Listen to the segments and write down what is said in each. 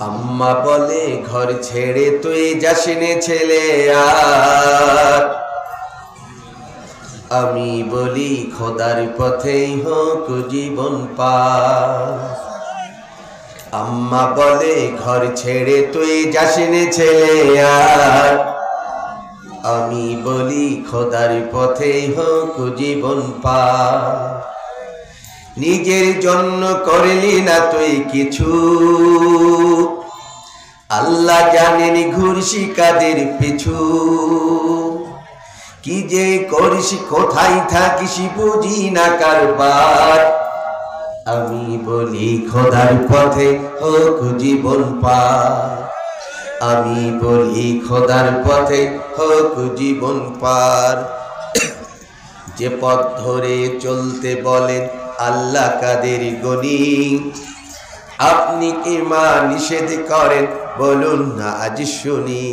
আম্মা বলে ঘর ছেড়ে তুই যাসনে ছেলে আর আমি বলি খোদার পথেই হোক জীবন পার। আম্মা বলে ঘর ছেড়ে তুই যাসনে ছেলে আর আমি বলি খোদার পথেই হোক জীবন পার। নিজের জন্য করলি না তুই কিছু, আল্লাহ জানেন ঘুরছি কাদের পিছু। কি যে করিস কোথায় থাকিস বুঝি না কারবার। আমি বলি খোদার পথে হোক জীবন পার। আমি বলি খোদার পথে হোক জীবন পার। যে পথ ধরে চলতে বলেন আল্লাহ কাদের গনি, আপনি কি মা নিষেধ করেন বলুন না আজ শুনি।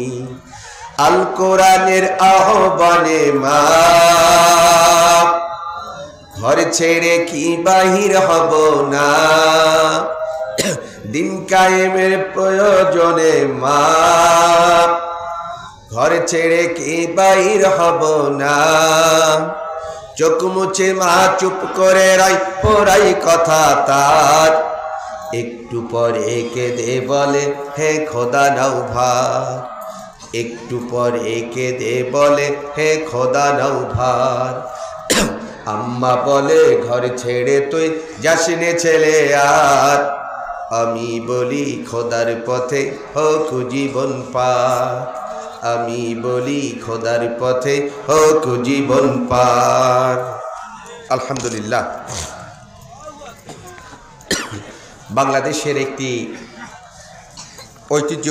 আল কোরআনের আহ্বানে মা ঘর ছেড়ে কি বাহির হব না। দিন কায়েমের প্রয়োজনে মা ঘর ছেড়ে কি বাহির হব না। চোখ মুছে মা চুপ করে রাই পড়াই কথা তার। একটু পরে কেঁদে বলে হে খোদা নাও ভার। একটু পরে কেঁদে বলে হে খোদা নাও ভার। আম্মা বলে ঘর ছেড়ে তুই যাসনে ছেলে আর আমি বলি খোদার পথে হোক জীবন পার। আমি বলি খোদার পথে হোক জীবন পার। আলহামদুলিল্লাহ, বাংলাদেশের একটি ঐতিহ্য